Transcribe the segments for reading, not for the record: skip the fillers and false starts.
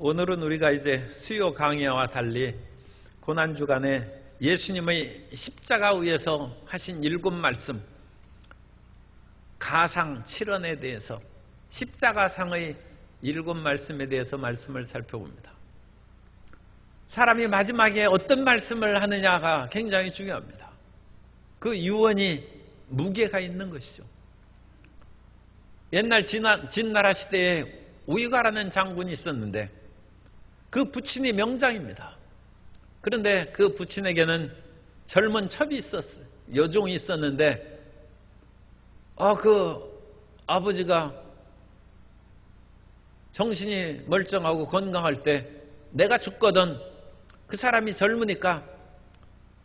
오늘은 우리가 이제 수요 강야와 달리 고난주간에 예수님의 십자가 위에서 하신 7말씀, 가상 7언에 대해서 십자가상의 7말씀에 대해서 말씀을 살펴봅니다. 사람이 마지막에 어떤 말씀을 하느냐가 굉장히 중요합니다. 그 유언이 무게가 있는 것이죠. 옛날 진나라 시대에 우이가라는 장군이 있었는데 그 부친이 명장입니다. 그런데 그 부친에게는 젊은 첩이 있었어요. 여종이 있었는데 그 아버지가 정신이 멀쩡하고 건강할 때 내가 죽거든 그 사람이 젊으니까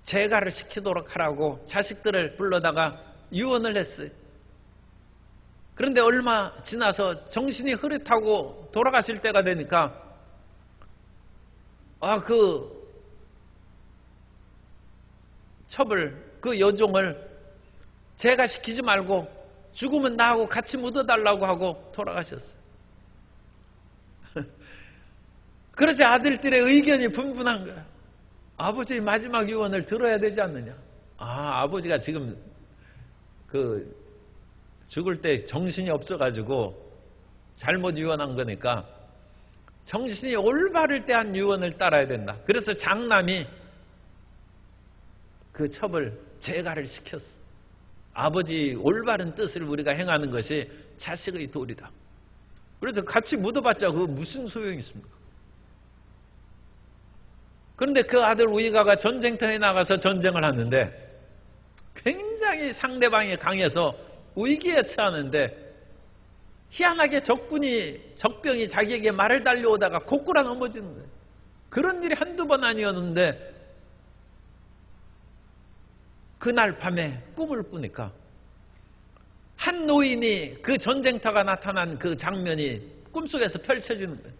재가를 시키도록 하라고 자식들을 불러다가 유언을 했어요. 그런데 얼마 지나서 정신이 흐릿하고 돌아가실 때가 되니까 그 첩을, 그 여종을 재가 시키지 말고 죽으면 나하고 같이 묻어달라고 하고 돌아가셨어요. 그러자 아들들의 의견이 분분한 거야. 아버지의 마지막 유언을 들어야 되지 않느냐. 아버지가 지금 죽을 때 정신이 없어가지고 잘못 유언한 거니까 정신이 올바를 때 한 유언을 따라야 된다. 그래서 장남이 그 첩을 재가를 시켰어. 아버지 올바른 뜻을 우리가 행하는 것이 자식의 도리다. 그래서 같이 묻어봤자 그 무슨 소용이 있습니까? 그런데 그 아들 우이가가 전쟁터에 나가서 전쟁을 하는데 굉장히 상대방이 강해서 위기에 처하는데 희한하게 적병이 자기에게 말을 달려오다가 고꾸라 넘어지는 거예요. 그런 일이 한두 번 아니었는데 그날 밤에 꿈을 꾸니까 한 노인이 그 전쟁터가 나타난 그 장면이 꿈속에서 펼쳐지는 거예요.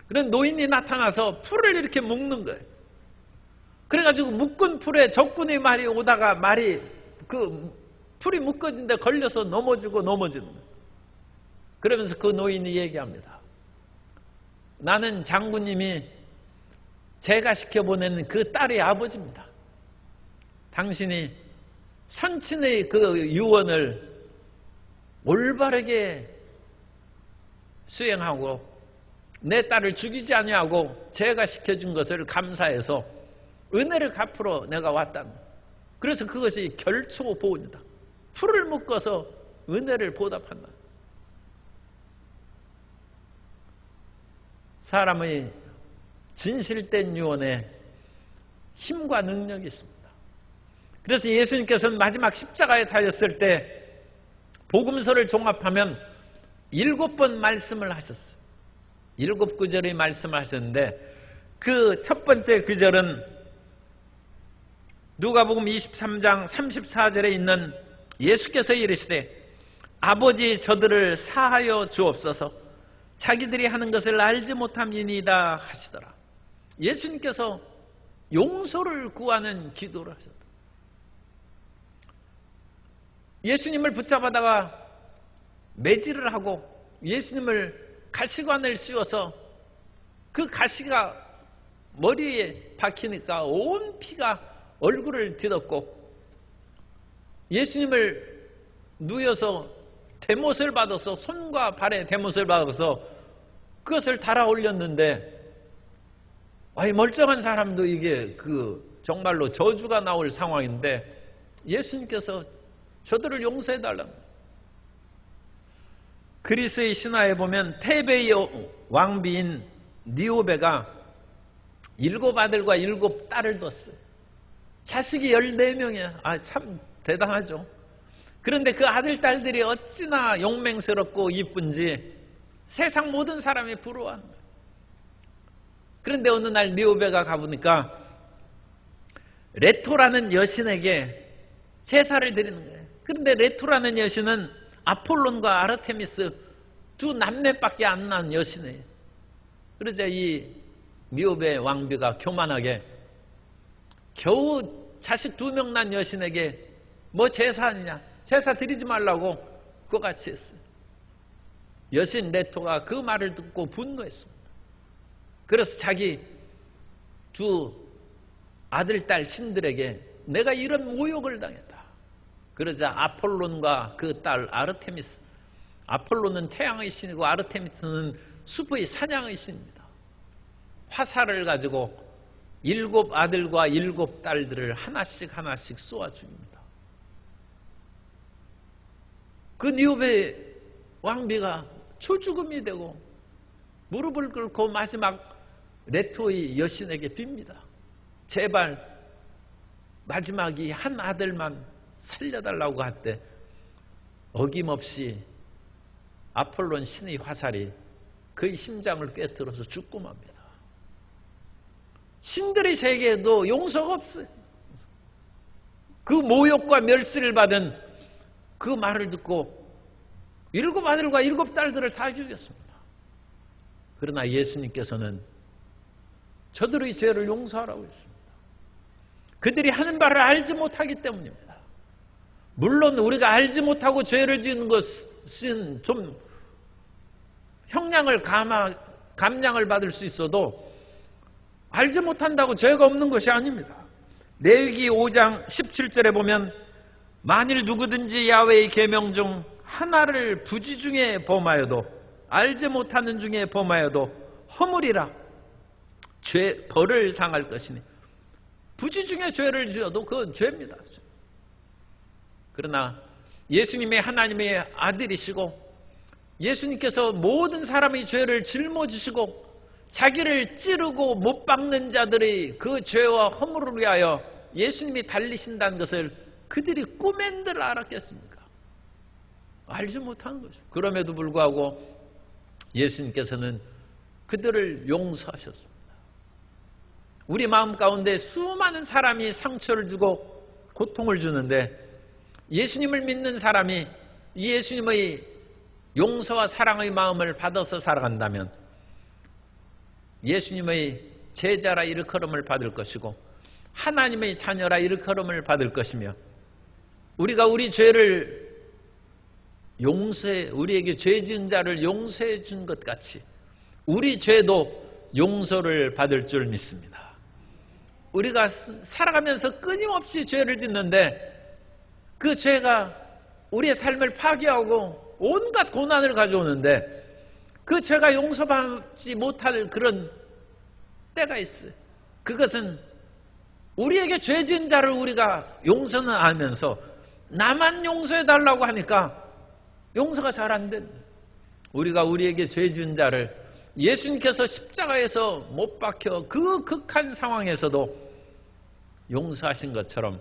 그런 노인이 나타나서 풀을 이렇게 묶는 거예요. 그래가지고 묶은 풀에 적군의 말이 오다가 풀이 묶어진 데 걸려서 넘어지는 거예요. 그러면서 그 노인이 얘기합니다. 나는 장군님이 제가 시켜보낸 그 딸의 아버지입니다. 당신이 선친의 그 유언을 올바르게 수행하고 내 딸을 죽이지 아니하고 제가 시켜준 것을 감사해서 은혜를 갚으러 내가 왔다. 그래서 그것이 결초보은이다. 풀을 묶어서 은혜를 보답한다. 사람의 진실된 유언에 힘과 능력이 있습니다. 그래서 예수님께서는 마지막 십자가에 달렸을 때 복음서를 종합하면 7번 말씀을 하셨어요. 7구절의 말씀을 하셨는데 그 첫 번째 구절은 누가복음 23장 34절에 있는 예수께서 이르시되 아버지 저들을 사하여 주옵소서 자기들이 하는 것을 알지 못함이니이다 하시더라. 예수님께서 용서를 구하는 기도를 하셨다. 예수님을 붙잡아다가 매질을 하고 예수님을 가시관을 씌워서 그 가시가 머리에 박히니까 온 피가 얼굴을 뒤덮고 예수님을 누워서 대못을 받아서 손과 발에 대못을 받아서 그것을 달아 올렸는데 멀쩡한 사람도 이게 정말로 저주가 나올 상황인데 예수님께서 저들을 용서해달랍니다. 그리스의 신화에 보면 테베의 왕비인 니오베가 7 아들과 7 딸을 뒀어요. 자식이 14명이야. 참 대단하죠. 그런데 그 아들, 딸들이 어찌나 용맹스럽고 이쁜지 세상 모든 사람이 부러워하는 거예요. 그런데 어느 날 니오베가 가보니까 레토라는 여신에게 제사를 드리는 거예요. 그런데 레토라는 여신은 아폴론과 아르테미스 두 남매밖에 안 난 여신이에요. 그러자 이 니오베 왕비가 교만하게 겨우 자식 2명 난 여신에게 뭐 제사하느냐, 제사 드리지 말라고 그거 같이 했어요. 여신 레토가 그 말을 듣고 분노했습니다. 그래서 자기 두 아들, 딸 신들에게 내가 이런 모욕을 당했다. 그러자 아폴론과 그 딸 아르테미스, 아폴론은 태양의 신이고 아르테미스는 숲의 사냥의 신입니다. 화살을 가지고 7 아들과 7 딸들을 하나씩 하나씩 쏘아 죽입니다. 그 니오베 왕비가 초죽음이 되고 무릎을 꿇고 마지막 레토의 여신에게 빕니다. 제발 마지막이 한 아들만 살려달라고 할 때 어김없이 아폴론 신의 화살이 그의 심장을 꿰뚫어서 죽고 맙니다. 신들의 세계에도 용서가 없어요. 그 모욕과 멸시를 받은 그 말을 듣고 7 아들과 7 딸들을 다 죽였습니다. 그러나 예수님께서는 저들의 죄를 용서하라고 했습니다. 그들이 하는 바를 알지 못하기 때문입니다. 물론 우리가 알지 못하고 죄를 지은 것은 좀 감량을 받을 수 있어도 알지 못한다고 죄가 없는 것이 아닙니다. 레위기 5장 17절에 보면 만일 누구든지 야훼의 계명 중 하나를 부지 중에 범하여도 알지 못하는 중에 범하여도 허물이라 벌을 당할 것이니 부지 중에 죄를 지어도 그건 죄입니다. 그러나 예수님이 하나님의 아들이시고 예수님께서 모든 사람의 죄를 짊어지시고 자기를 찌르고 못 박는 자들의 그 죄와 허물을 위하여 예수님이 달리신다는 것을 그들이 꿈엔들 알았겠습니까? 알지 못한 거죠. 그럼에도 불구하고 예수님께서는 그들을 용서하셨습니다. 우리 마음 가운데 수많은 사람이 상처를 주고 고통을 주는데 예수님을 믿는 사람이 예수님의 용서와 사랑의 마음을 받아서 살아간다면 예수님의 제자라 일컬음을 받을 것이고 하나님의 자녀라 일컬음을 받을 것이며 우리가 우리 죄를 우리에게 죄 지은 자를 용서해 준 것 같이 우리 죄도 용서를 받을 줄 믿습니다. 우리가 살아가면서 끊임없이 죄를 짓는데 그 죄가 우리의 삶을 파괴하고 온갖 고난을 가져오는데 그 죄가 용서받지 못할 그런 때가 있어요. 그것은 우리에게 죄 지은 자를 우리가 용서는 하면서 나만 용서해달라고 하니까 용서가 잘 안 된다. 우리가 우리에게 죄 지은 자를 예수님께서 십자가에서 못 박혀 그 극한 상황에서도 용서하신 것처럼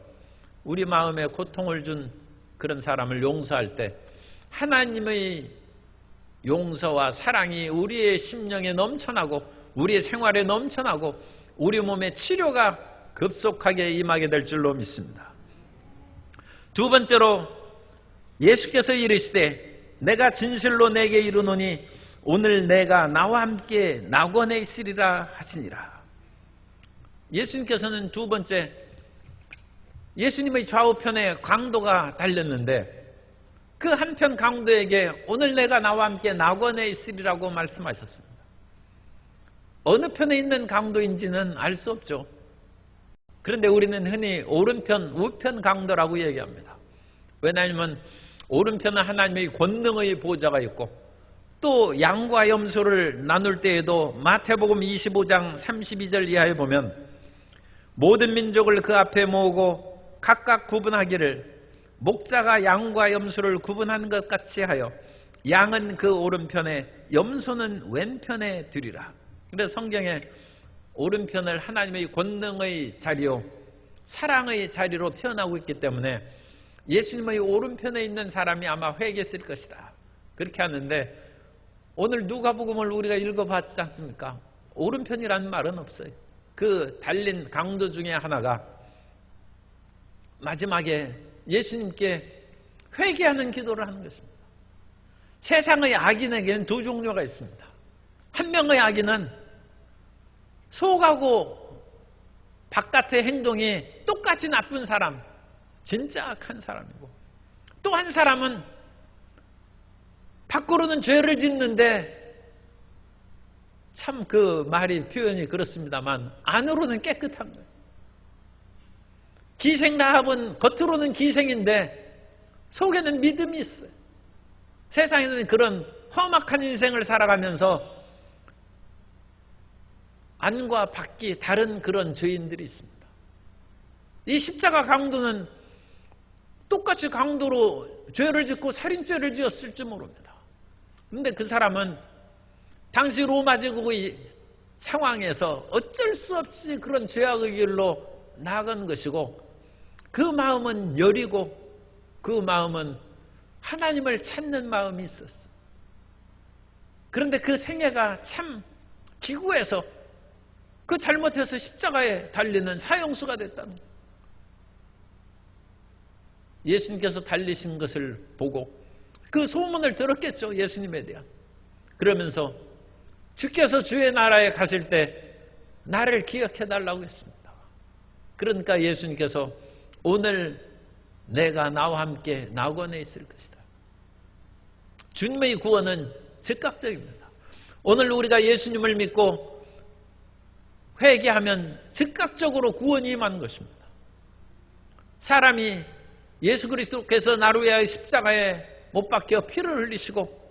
우리 마음에 고통을 준 그런 사람을 용서할 때 하나님의 용서와 사랑이 우리의 심령에 넘쳐나고 우리의 생활에 넘쳐나고 우리 몸의 치료가 급속하게 임하게 될 줄로 믿습니다. 두 번째로 예수께서 이르시되 내가 진실로 내게 이르노니 오늘 내가 나와 함께 낙원에 있으리라 하시니라. 예수님께서는 두 번째 예수님의 좌우편에 강도가 달렸는데 그 한편 강도에게 오늘 내가 나와 함께 낙원에 있으리라고 말씀하셨습니다. 어느 편에 있는 강도인지는 알 수 없죠. 그런데 우리는 흔히 오른편, 우편 강도라고 얘기합니다. 왜냐하면 오른편은 하나님의 권능의 보좌가 있고 또 양과 염소를 나눌 때에도 마태복음 25장 32절 이하에 보면 모든 민족을 그 앞에 모으고 각각 구분하기를 목자가 양과 염소를 구분하는 것 같이 하여 양은 그 오른편에 염소는 왼편에 두리라. 그래서 성경에 오른편을 하나님의 권능의 자리요 사랑의 자리로 표현하고 있기 때문에 예수님의 오른편에 있는 사람이 아마 회개했을 것이다. 그렇게 하는데 오늘 누가복음을 우리가 읽어봤지 않습니까? 오른편이라는 말은 없어요. 그 달린 강도 중에 하나가 마지막에 예수님께 회개하는 기도를 하는 것입니다. 세상의 악인에게는 두 종류가 있습니다. 한 명의 악인은 속하고 바깥의 행동이 똑같이 나쁜 사람, 진짜 악한 사람이고 또 한 사람은 밖으로는 죄를 짓는데 참 그 말이 표현이 그렇습니다만 안으로는 깨끗한 거예요. 기생 라합은 겉으로는 기생인데 속에는 믿음이 있어요. 세상에는 그런 험악한 인생을 살아가면서 안과 밖이 다른 그런 죄인들이 있습니다. 이 십자가 강도는 똑같이 강도로 죄를 짓고 살인죄를 지었을지 모릅니다. 그런데 그 사람은 당시 로마 제국의 상황에서 어쩔 수 없이 그런 죄악의 길로 나아간 것이고, 그 마음은 여리고 그 마음은 하나님을 찾는 마음이 있었어요. 그런데 그 생애가 참 기구해서 그 잘못해서 십자가에 달리는 사형수가 됐다는 거예요. 예수님께서 달리신 것을 보고 그 소문을 들었겠죠. 예수님에 대한. 그러면서 주께서 주의 나라에 가실 때 나를 기억해 달라고 했습니다. 그러니까 예수님께서 오늘 내가 나와 함께 낙원에 있을 것이다. 주님의 구원은 즉각적입니다. 오늘 우리가 예수님을 믿고 회개하면 즉각적으로 구원이 임한 것입니다. 사람이 예수 그리스도께서 나를 위하여 십자가에 못 박혀 피를 흘리시고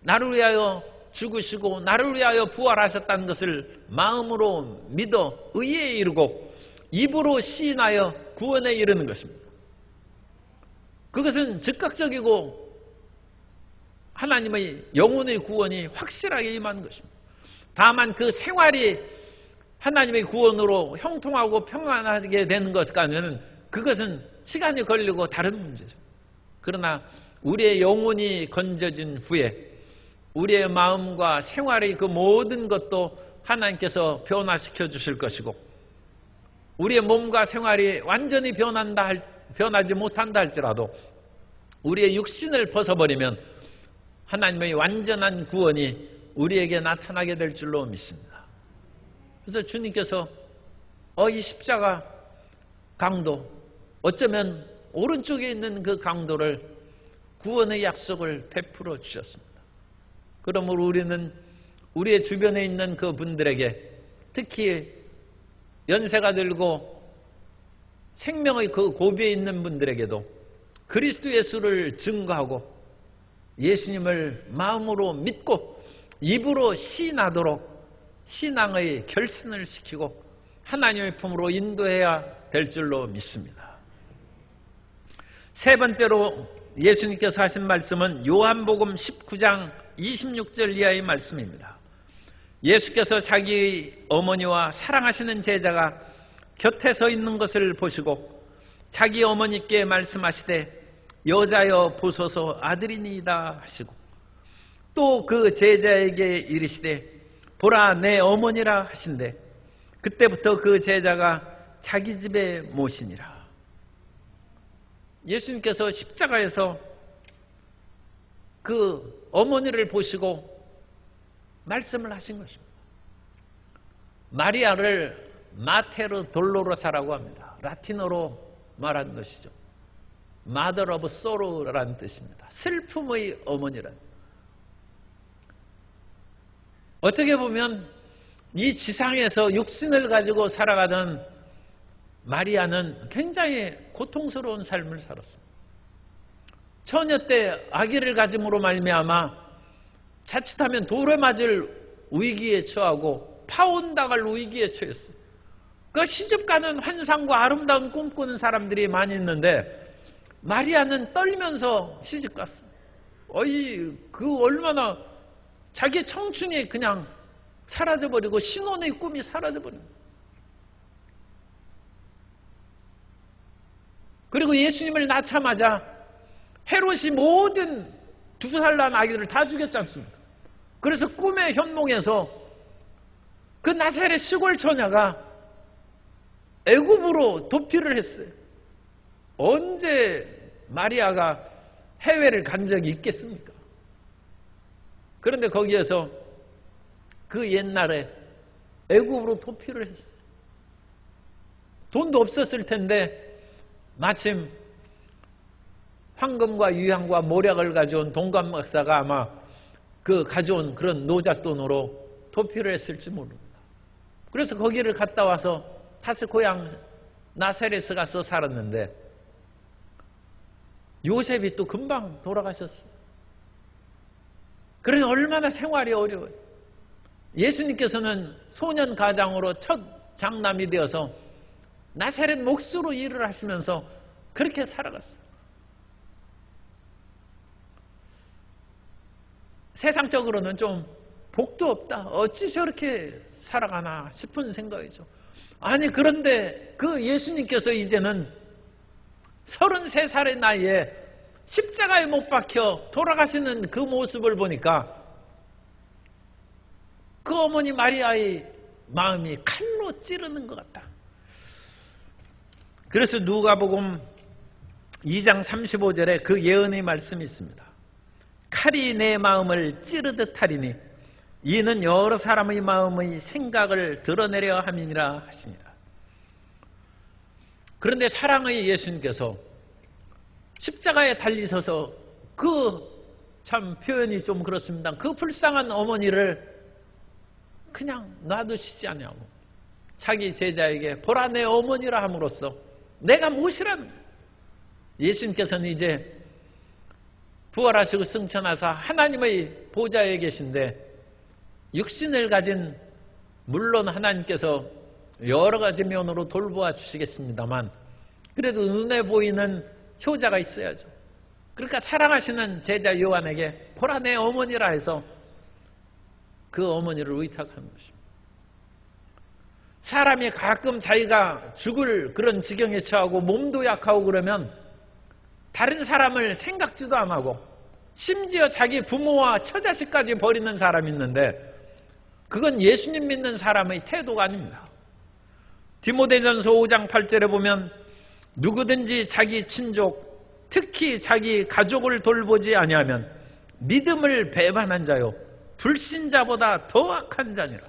나를 위하여 죽으시고 나를 위하여 부활하셨다는 것을 마음으로 믿어 의에 이르고 입으로 시인하여 구원에 이르는 것입니다. 그것은 즉각적이고 하나님의 영혼의 구원이 확실하게 임한 것입니다. 다만 그 생활이 하나님의 구원으로 형통하고 평안하게 되는 것까지는 그것은 시간이 걸리고 다른 문제죠. 그러나 우리의 영혼이 건져진 후에 우리의 마음과 생활의 그 모든 것도 하나님께서 변화시켜 주실 것이고, 우리의 몸과 생활이 완전히 변하지 못한다 할지라도 우리의 육신을 벗어버리면 하나님의 완전한 구원이 우리에게 나타나게 될 줄로 믿습니다. 그래서 주님께서 이 십자가 강도, 어쩌면 오른쪽에 있는 그 강도를 구원의 약속을 베풀어 주셨습니다. 그러므로 우리는 우리의 주변에 있는 그 분들에게, 특히 연세가 들고 생명의 그 고비에 있는 분들에게도 그리스도 예수를 증거하고 예수님을 마음으로 믿고 입으로 시인하도록 신앙의 결신을 시키고 하나님의 품으로 인도해야 될 줄로 믿습니다. 세 번째로 예수님께서 하신 말씀은 요한복음 19장 26절 이하의 말씀입니다. 예수께서 자기 어머니와 사랑하시는 제자가 곁에 서 있는 것을 보시고 자기 어머니께 말씀하시되 여자여 보소서 아들이니이다 하시고, 또 그 제자에게 이르시되 보라 내 어머니라 하신대 그때부터 그 제자가 자기 집에 모시니라. 예수님께서 십자가에서 그 어머니를 보시고 말씀을 하신 것입니다. 마리아를 마테르 돌로로사라고 합니다. 라틴어로 말한 것이죠. Mother of Sorrow라는 뜻입니다. 슬픔의 어머니란. 어떻게 보면 이 지상에서 육신을 가지고 살아가던 마리아는 굉장히 고통스러운 삶을 살았습니다. 처녀 때 아기를 가짐으로 말미암아 자칫하면 돌에 맞을 위기에 처하고 파혼당할 위기에 처했어요. 그 시집가는 환상과 아름다운 꿈꾸는 사람들이 많이 있는데 마리아는 떨면서 시집갔어요. 그 얼마나 자기 청춘이 그냥 사라져버리고 신혼의 꿈이 사라져버린 거예요. 그리고 예수님을 낳자마자 헤롯이 모든 2살 난 아기들을 다 죽였지 않습니까? 그래서 꿈의 현몽에서 그 나사렛 시골 처녀가 애굽으로 도피를 했어요. 언제 마리아가 해외를 간 적이 있겠습니까? 그런데 거기에서 그 옛날에 애굽으로 도피를 했어요. 돈도 없었을 텐데 마침 황금과 유향과 모략을 가져온 동관 박사가 아마 그 가져온 그런 노잣돈으로 도피를 했을지 모릅니다. 그래서 거기를 갔다 와서 다시 고향 나사렛에 가서 살았는데 요셉이 또 금방 돌아가셨어요. 그러니 얼마나 생활이 어려워요. 예수님께서는 소년 가장으로 첫 장남이 되어서 나사렛 몫으로 일을 하시면서 그렇게 살아갔어요. 세상적으로는 좀 복도 없다. 어찌 저렇게 살아가나 싶은 생각이죠. 아니 그런데 그 예수님께서 이제는 33살의 나이에 십자가에 못 박혀 돌아가시는 그 모습을 보니까 그 어머니 마리아의 마음이 칼로 찌르는 것 같다. 그래서 누가복음 2장 35절에 그 예언의 말씀이 있습니다. 칼이 내 마음을 찌르듯 하리니 이는 여러 사람의 마음의 생각을 드러내려 함이니라 하시니라. 그런데 사랑의 예수님께서 십자가에 달리셔서 그 참 표현이 좀 그렇습니다. 그 불쌍한 어머니를 그냥 놔두시지 않냐고 자기 제자에게 보라 내 어머니라 함으로써 내가 무엇이라는 예수님께서는 이제 부활하시고 승천하사 하나님의 보좌에 계신데 육신을 가진 물론 하나님께서 여러 가지 면으로 돌보아 주시겠습니다만 그래도 눈에 보이는 효자가 있어야죠. 그러니까 사랑하시는 제자 요한에게 보라 내 어머니라 해서 그 어머니를 의탁하는 것입니다. 사람이 가끔 자기가 죽을 그런 지경에 처하고 몸도 약하고 그러면 다른 사람을 생각지도 안 하고 심지어 자기 부모와 처자식까지 버리는 사람이 있는데 그건 예수님 믿는 사람의 태도가 아닙니다. 디모데전서 5장 8절에 보면 누구든지 자기 친족 특히 자기 가족을 돌보지 아니하면 믿음을 배반한 자요 불신자보다 더 악한 자니라.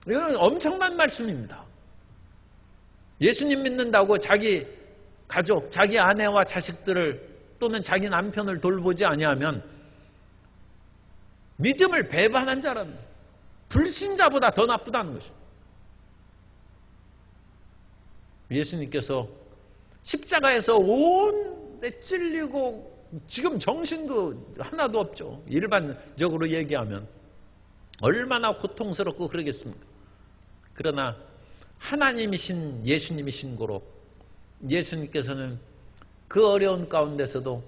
이건 엄청난 말씀입니다. 예수님 믿는다고 자기 가족, 자기 아내와 자식들을 또는 자기 남편을 돌보지 아니하면 믿음을 배반한 자라는 불신자보다 더 나쁘다는 것입니다. 예수님께서 십자가에서 온데 찔리고 지금 정신도 하나도 없죠. 일반적으로 얘기하면 얼마나 고통스럽고 그러겠습니까? 그러나 하나님이신 예수님이신 고로 예수님께서는 그 어려운 가운데서도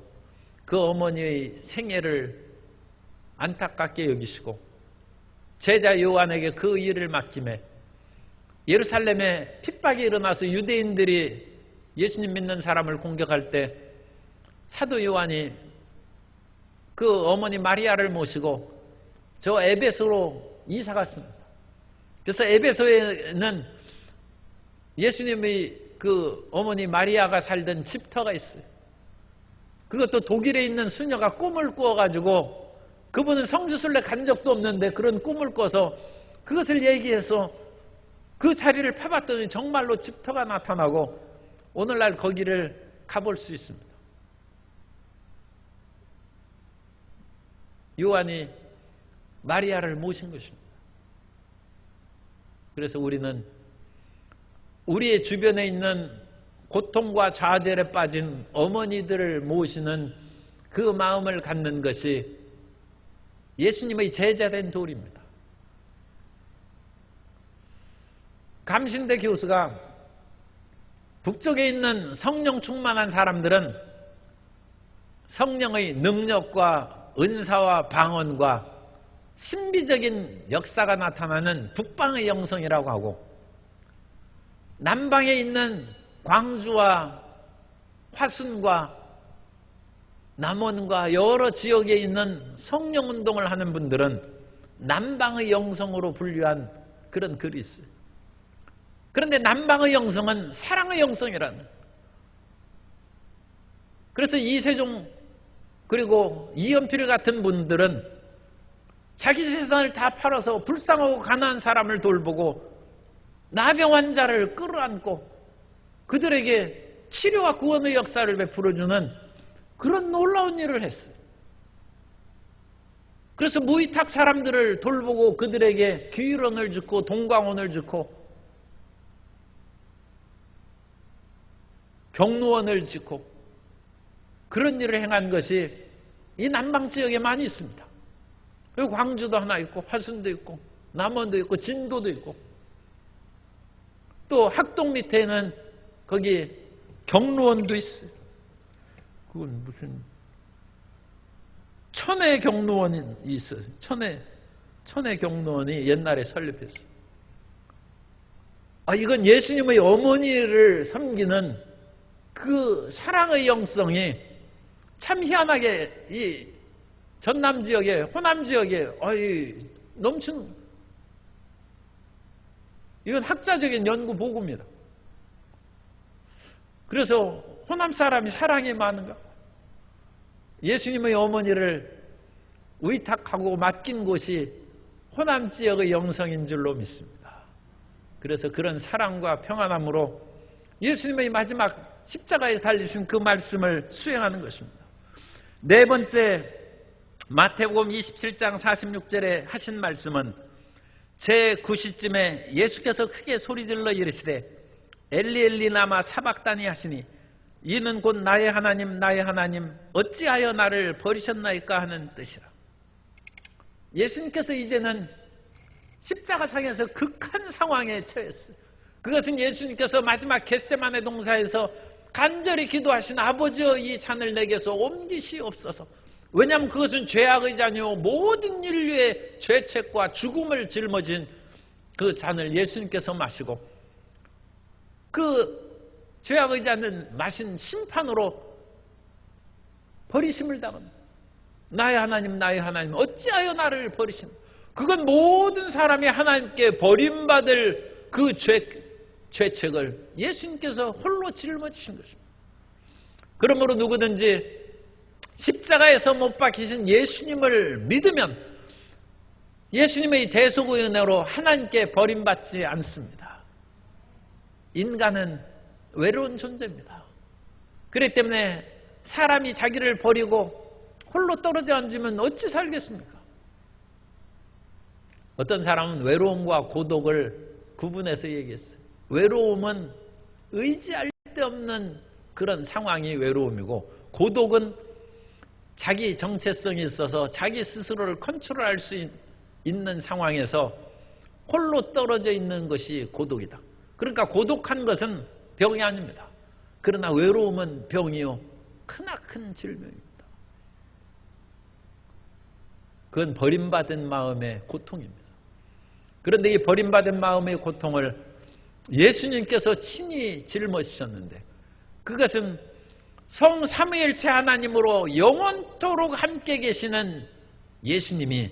그 어머니의 생애를 안타깝게 여기시고 제자 요한에게 그 일을 맡김에 예루살렘에 핍박이 일어나서 유대인들이 예수님 믿는 사람을 공격할 때 사도 요한이 그 어머니 마리아를 모시고 저 에베소로 이사 갔습니다. 그래서 에베소에는 예수님의 그 어머니 마리아가 살던 집터가 있어요. 그것도 독일에 있는 수녀가 꿈을 꾸어가지고 그분은 성지순례 간 적도 없는데 그런 꿈을 꿔서 그것을 얘기해서 그 자리를 파봤더니 정말로 집터가 나타나고 오늘날 거기를 가볼 수 있습니다. 요한이 마리아를 모신 것입니다. 그래서 우리는 우리의 주변에 있는 고통과 좌절에 빠진 어머니들을 모시는 그 마음을 갖는 것이 예수님의 제자된 도리입니다. 감신대 교수가 북쪽에 있는 성령 충만한 사람들은 성령의 능력과 은사와 방언과 신비적인 역사가 나타나는 북방의 영성이라고 하고 남방에 있는 광주와 화순과 남원과 여러 지역에 있는 성령운동을 하는 분들은 남방의 영성으로 분류한 그런 글이 있어요. 그런데 남방의 영성은 사랑의 영성이라는. 그래서 이세종 그리고 이연필 같은 분들은 자기 재산을 다 팔아서 불쌍하고 가난한 사람을 돌보고 나병 환자를 끌어안고 그들에게 치료와 구원의 역사를 베풀어주는 그런 놀라운 일을 했어요. 그래서 무위탁 사람들을 돌보고 그들에게 귀런을 주고 동광원을 주고 경로원을 짓고 그런 일을 행한 것이 이 남방 지역에 많이 있습니다. 그리고 광주도 하나 있고 화순도 있고 남원도 있고 진도도 있고 또 학동 밑에는 거기 경로원도 있어요. 그건 무슨 천의 경로원이 있어요. 천의 경로원이 옛날에 설립했어요. 이건 예수님의 어머니를 섬기는 그 사랑의 영성이 참 희한하게 이 전남 지역에, 호남 지역에 넘치는, 이건 학자적인 연구 보고입니다. 그래서 호남 사람이 사랑이 많은가? 예수님의 어머니를 의탁하고 맡긴 곳이 호남 지역의 영성인 줄로 믿습니다. 그래서 그런 사랑과 평안함으로 예수님의 마지막 십자가에 달리신 그 말씀을 수행하는 것입니다. 네 번째, 마태복음 27장 46절에 하신 말씀은 제9시쯤에 예수께서 크게 소리질러 이르시되 엘리 엘리 라마 사박다니 하시니 이는 곧 나의 하나님 나의 하나님 어찌하여 나를 버리셨나이까 하는 뜻이라. 예수님께서 이제는 십자가상에서 극한 상황에 처했어요. 그것은 예수님께서 마지막 겟세마네 동산에서 간절히 기도하신 아버지여 이 잔을 내게서 옮기시옵소서. 왜냐하면 그것은 죄악의 잔이요 모든 인류의 죄책과 죽음을 짊어진 그 잔을 예수님께서 마시고 그 죄악의 잔은 마신 심판으로 버리심을 당합니다. 나의 하나님 나의 하나님 어찌하여 나를 버리시나. 그건 모든 사람이 하나님께 버림받을 그 죄책을 예수님께서 홀로 짊어지신 것입니다. 그러므로 누구든지 십자가에서 못 박히신 예수님을 믿으면 예수님의 대속의 은혜로 하나님께 버림받지 않습니다. 인간은 외로운 존재입니다. 그렇기 때문에 사람이 자기를 버리고 홀로 떨어져 앉으면 어찌 살겠습니까? 어떤 사람은 외로움과 고독을 구분해서 얘기했어요. 외로움은 의지할 데 없는 그런 상황이 외로움이고 고독은 자기 정체성이 있어서 자기 스스로를 컨트롤할 수 있는 상황에서 홀로 떨어져 있는 것이 고독이다. 그러니까 고독한 것은 병이 아닙니다. 그러나 외로움은 병이요 크나큰 질병입니다. 그건 버림받은 마음의 고통입니다. 그런데 이 버림받은 마음의 고통을 예수님께서 친히 짊어지셨는데 그것은 성삼위일체 하나님으로 영원토록 함께 계시는 예수님이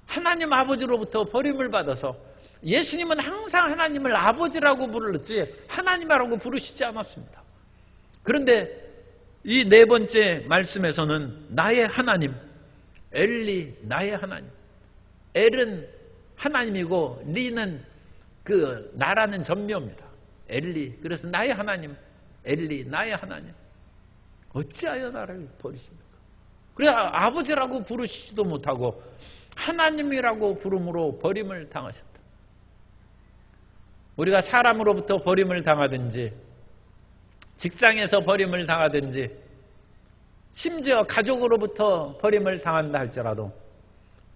하나님 아버지로부터 버림을 받아서 예수님은 항상 하나님을 아버지라고 부르지 하나님이라고 부르시지 않았습니다. 그런데 이 네 번째 말씀에서는 나의 하나님, 엘리 나의 하나님. 엘은 하나님이고 리는 그 나라는 전묘입니다. 엘리. 그래서 나의 하나님, 엘리 나의 하나님. 어찌하여 나를 버리십니까? 그래 아버지라고 부르시지도 못하고 하나님이라고 부름으로 버림을 당하셨다. 우리가 사람으로부터 버림을 당하든지 직장에서 버림을 당하든지 심지어 가족으로부터 버림을 당한다 할지라도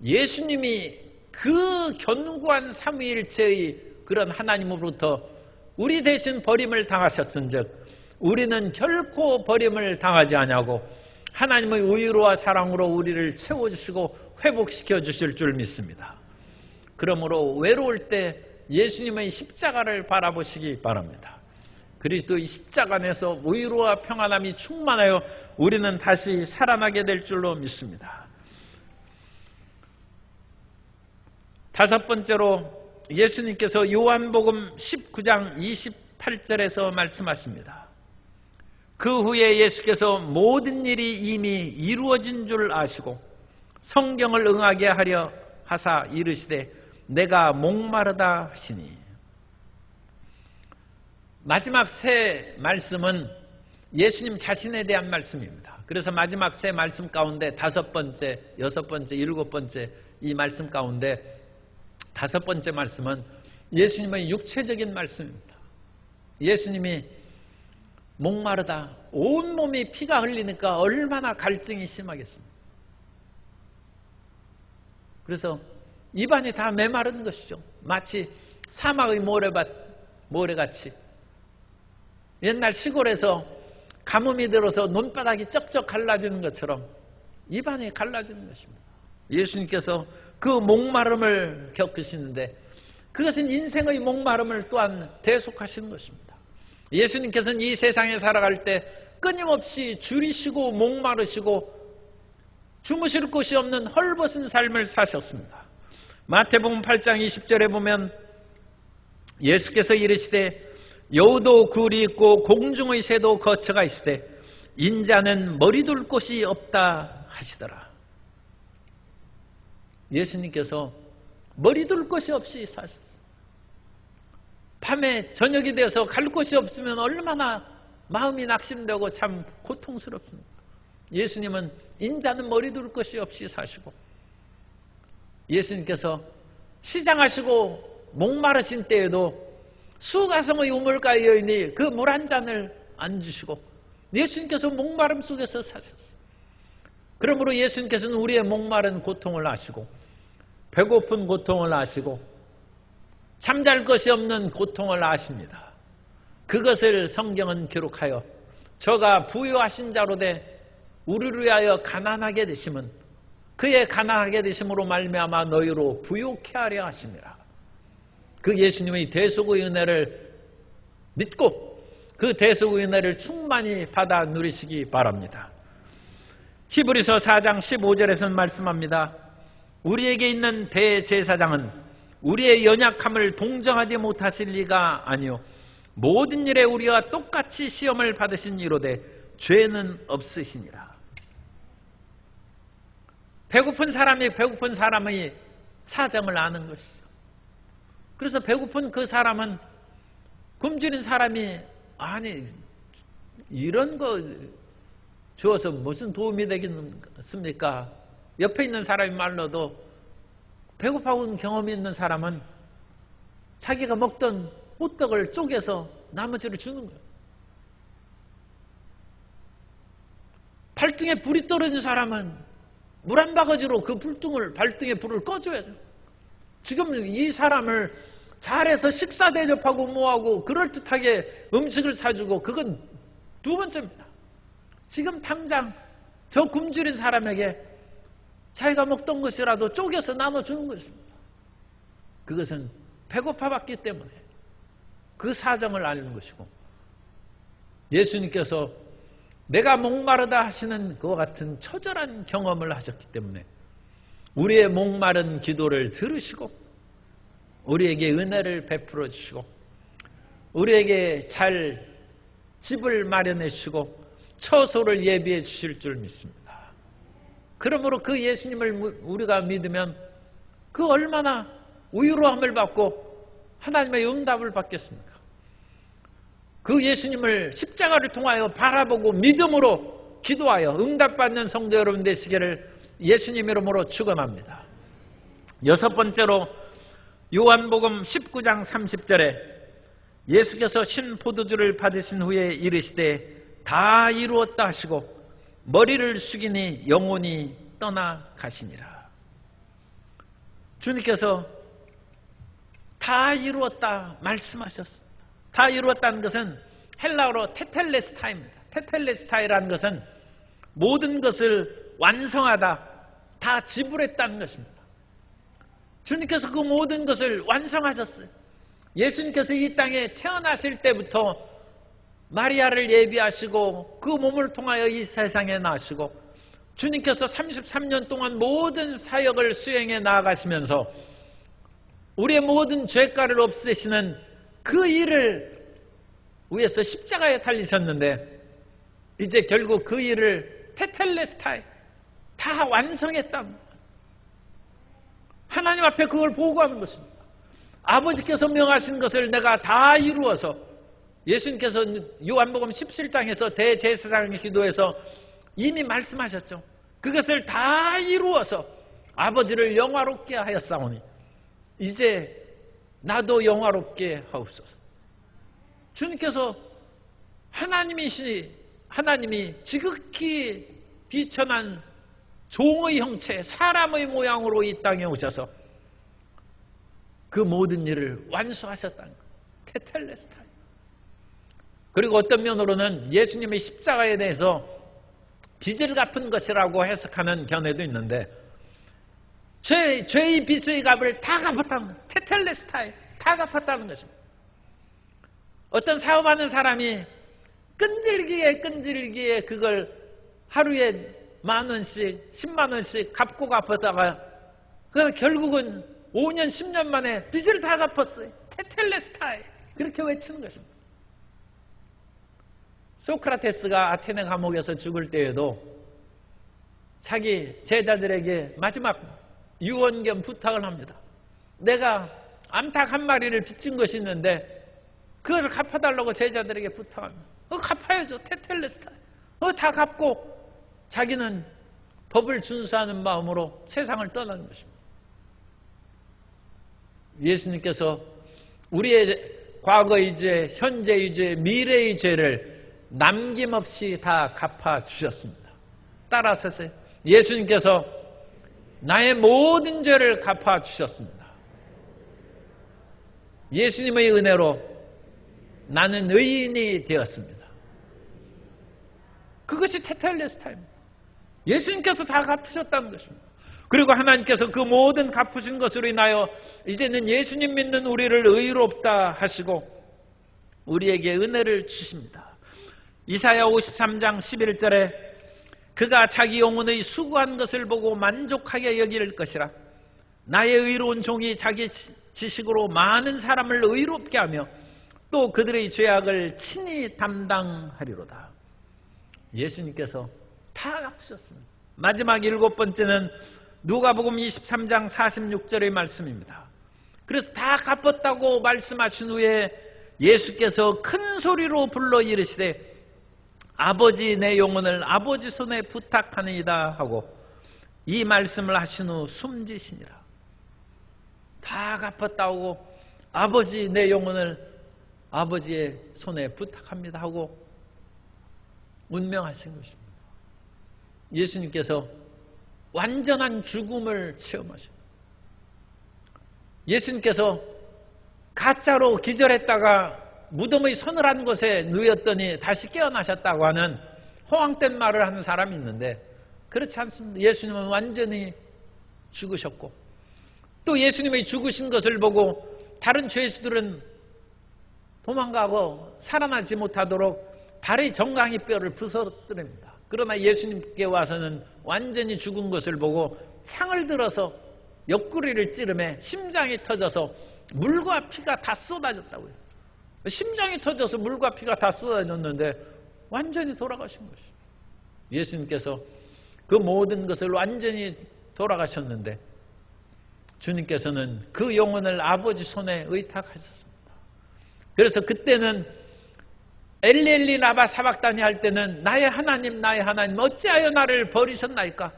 예수님이 그 견고한 삼위일체의 그런 하나님으로부터 우리 대신 버림을 당하셨은즉 우리는 결코 버림을 당하지 아니하고 하나님의 의로와 사랑으로 우리를 채워주시고 회복시켜 주실 줄 믿습니다. 그러므로 외로울 때 예수님의 십자가를 바라보시기 바랍니다. 그리스도의 십자가 안에서 의로와 평안함이 충만하여 우리는 다시 살아나게 될 줄로 믿습니다. 다섯 번째로 예수님께서 요한복음 19장 28절에서 말씀하십니다. 그 후에 예수께서 모든 일이 이미 이루어진 줄 아시고 성경을 응하게 하려 하사 이르시되 내가 목마르다 하시니. 마지막 세 말씀은 예수님 자신에 대한 말씀입니다. 그래서 마지막 세 말씀 가운데 5번째, 6번째, 7번째 이 말씀 가운데 5번째 말씀은 예수님의 육체적인 말씀입니다. 예수님이 목마르다, 온몸이 피가 흘리니까 얼마나 갈증이 심하겠습니까? 그래서 입안이 다 메마른 것이죠. 마치 사막의 모래같이. 옛날 시골에서 가뭄이 들어서 논바닥이 쩍쩍 갈라지는 것처럼 입안이 갈라지는 것입니다. 예수님께서 그 목마름을 겪으시는데 그것은 인생의 목마름을 또한 대속하시는 것입니다. 예수님께서는 이 세상에 살아갈 때 끊임없이 줄이시고 목마르시고 주무실 곳이 없는 헐벗은 삶을 사셨습니다. 마태복음 8장 20절에 보면 예수께서 이르시되 여우도 굴이 있고 공중의 새도 거처가 있으되 인자는 머리 둘 곳이 없다 하시더라. 예수님께서 머리 둘 곳이 없이 사셨어요. 밤에 저녁이 되어서 갈 곳이 없으면 얼마나 마음이 낙심되고 참 고통스럽습니다. 예수님은 인자는 머리 둘 곳이 없이 사시고 예수님께서 시장하시고 목마르신 때에도 수가성의 우물가에 여인이 그 물 한 잔을 안 주시고 예수님께서 목마름 속에서 사셨어요. 그러므로 예수님께서는 우리의 목마른 고통을 아시고 배고픈 고통을 아시고 잠잘 것이 없는 고통을 아십니다. 그것을 성경은 기록하여 저가 부유하신 자로 돼 우리를 위하여 가난하게 되심은 그의 가난하게 되심으로 말미암아 너희로 부유케 하려 하심이라. 그 예수님의 대속의 은혜를 믿고 그 대속의 은혜를 충만히 받아 누리시기 바랍니다. 히브리서 4장 15절에서는 말씀합니다. 우리에게 있는 대제사장은 우리의 연약함을 동정하지 못하실 리가 아니요 모든 일에 우리와 똑같이 시험을 받으신 이로되 죄는 없으시니라. 배고픈 사람이 배고픈 사람의 사정을 아는 것이죠. 그래서 배고픈 그 사람은 굶주린 사람이 아니 이런 거 주어서 무슨 도움이 되겠습니까? 옆에 있는 사람이 말로도 배고파온 경험이 있는 사람은 자기가 먹던 호떡을 쪼개서 나머지를 주는 거예요. 발등에 불이 떨어진 사람은 물 한 바가지로 그 발등에 불을 꺼줘야죠. 지금 이 사람을 잘해서 식사 대접하고 뭐하고 그럴듯하게 음식을 사주고 그건 두 번째입니다. 지금 당장 저 굶주린 사람에게 자기가 먹던 것이라도 쪼개서 나눠주는 것입니다. 그것은 배고파봤기 때문에 그 사정을 아는 것이고 예수님께서 내가 목마르다 하시는 그와 같은 처절한 경험을 하셨기 때문에 우리의 목마른 기도를 들으시고 우리에게 은혜를 베풀어 주시고 우리에게 잘 집을 마련해 주시고 처소를 예비해 주실 줄 믿습니다. 그러므로 그 예수님을 우리가 믿으면 그 얼마나 위로함을 받고 하나님의 응답을 받겠습니까? 그 예수님을 십자가를 통하여 바라보고 믿음으로 기도하여 응답받는 성도 여러분 되시기를 예수님 이름으로 축원합니다. 6번째로 요한복음 19장 30절에 예수께서 신포도주를 받으신 후에 이르시되 다 이루었다 하시고 머리를 숙이니 영혼이 떠나가시니라. 주님께서 다 이루었다 말씀하셨습니다. 다 이루었다는 것은 헬라어로 테텔레스타입니다. 테텔레스타이라는 것은 모든 것을 완성하다, 다 지불했다는 것입니다. 주님께서 그 모든 것을 완성하셨어요. 예수님께서 이 땅에 태어나실 때부터 마리아를 예비하시고 그 몸을 통하여 이 세상에 나시고 주님께서 33년 동안 모든 사역을 수행해 나아가시면서 우리의 모든 죄가를 없애시는 그 일을 위해서 십자가에 달리셨는데 이제 결국 그 일을 테텔레스타이 다 완성했답니다. 하나님 앞에 그걸 보고하는 것입니다. 아버지께서 명하신 것을 내가 다 이루어서 예수님께서 요한복음 17장에서 대제사장의 기도에서 이미 말씀하셨죠. 그것을 다 이루어서 아버지를 영화롭게 하였사오니 이제 나도 영화롭게 하옵소서. 주님께서 하나님이 지극히 비천한 종의 형체, 사람의 모양으로 이 땅에 오셔서 그 모든 일을 완수하셨다는 것. 테텔레스타이. 그리고 어떤 면으로는 예수님의 십자가에 대해서 빚을 갚은 것이라고 해석하는 견해도 있는데, 죄의 빚의 값을 다 갚았다는 거예요. 테텔레스타이. 다 갚았다는 것입니다. 어떤 사업하는 사람이 끈질기게 그걸 하루에 10,000원씩 100,000원씩 갚고 갚았다가 결국은 5년 10년 만에 빚을 다 갚았어요. 테텔레스타이. 그렇게 외치는 것입니다. 소크라테스가 아테네 감옥에서 죽을 때에도 자기 제자들에게 마지막 유언 겸 부탁을 합니다. 내가 암탉 한 마리를 빚진 것이 있는데 그걸 갚아달라고 제자들에게 부탁합니다. 갚아야죠. 테텔레스타이. 다 갚고 자기는 법을 준수하는 마음으로 세상을 떠나는 것입니다. 예수님께서 우리의 과거의 죄, 현재의 죄, 미래의 죄를 남김없이 다 갚아주셨습니다. 따라서세요. 예수님께서 나의 모든 죄를 갚아주셨습니다. 예수님의 은혜로 나는 의인이 되었습니다. 그것이 테텔레스타입니다. 예수님께서 다 갚으셨다는 것입니다. 그리고 하나님께서 그 모든 갚으신 것으로 인하여 이제는 예수님 믿는 우리를 의롭다 하시고 우리에게 은혜를 주십니다. 이사야 53장 11절에 그가 자기 영혼의 수고한 것을 보고 만족하게 여길 것이라. 나의 의로운 종이 자기 지식으로 많은 사람을 의롭게 하며 또 그들의 죄악을 친히 담당하리로다. 예수님께서 다 갚으셨습니다. 마지막 7번째는 누가복음 23장 46절의 말씀입니다. 그래서 다 갚았다고 말씀하신 후에 예수께서 큰 소리로 불러 이르시되 아버지 내 영혼을 아버지 손에 부탁하니이다 하고 이 말씀을 하신 후 숨지시니라. 다 갚았다고 아버지 내 영혼을 아버지의 손에 부탁합니다 하고 운명하신 것입니다. 예수님께서 완전한 죽음을 체험하십니다. 예수님께서 가짜로 기절했다가 무덤의 서늘한 곳에 누웠더니 다시 깨어나셨다고 하는 허황된 말을 하는 사람이 있는데 그렇지 않습니다. 예수님은 완전히 죽으셨고 또 예수님의 죽으신 것을 보고 다른 죄수들은 도망가고 살아나지 못하도록 발의 정강이 뼈를 부서뜨립니다. 그러나 예수님께 와서는 완전히 죽은 것을 보고 창을 들어서 옆구리를 찌르매 심장이 터져서 물과 피가 다 쏟아졌다고요. 심장이 터져서 물과 피가 다 쏟아졌는데 완전히 돌아가신 것이죠. 예수님께서 그 모든 것을 완전히 돌아가셨는데 주님께서는 그 영혼을 아버지 손에 의탁하셨습니다. 그래서 그때는 엘리 라마 사박다니 할 때는 나의 하나님 어찌하여 나를 버리셨나이까.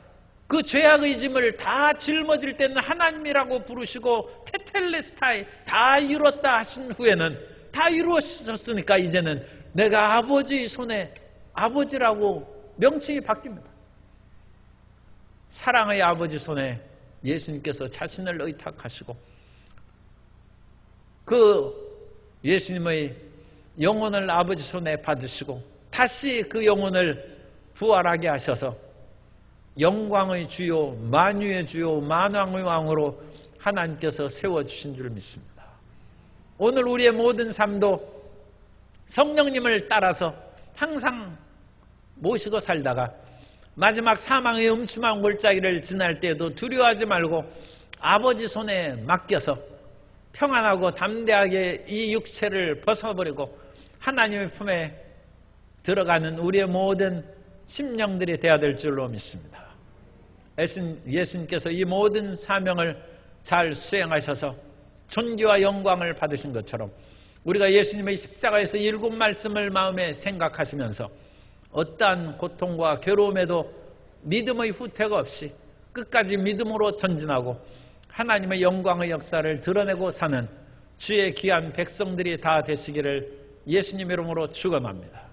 그 죄악의 짐을 다 짊어질 때는 하나님이라고 부르시고 테텔레스타이 다 이뤘다 하신 후에는 다 이루어졌으니까 이제는 내가 아버지 손에 아버지라고 명칭이 바뀝니다. 사랑의 아버지 손에 예수님께서 자신을 의탁하시고 그 예수님의 영혼을 아버지 손에 받으시고 다시 그 영혼을 부활하게 하셔서 영광의 주요 만유의 주요 만왕의 왕으로 하나님께서 세워주신 줄 믿습니다. 오늘 우리의 모든 삶도 성령님을 따라서 항상 모시고 살다가 마지막 사망의 음침한 골짜기를 지날 때에도 두려워하지 말고 아버지 손에 맡겨서 평안하고 담대하게 이 육체를 벗어버리고 하나님의 품에 들어가는 우리의 모든 심령들이 되어야 될 줄로 믿습니다. 예수님께서 이 모든 사명을 잘 수행하셔서 존귀와 영광을 받으신 것처럼 우리가 예수님의 십자가에서 7 말씀을 마음에 생각하시면서 어떠한 고통과 괴로움에도 믿음의 후퇴가 없이 끝까지 믿음으로 전진하고 하나님의 영광의 역사를 드러내고 사는 주의 귀한 백성들이 다 되시기를 예수님 이름으로 축원합니다.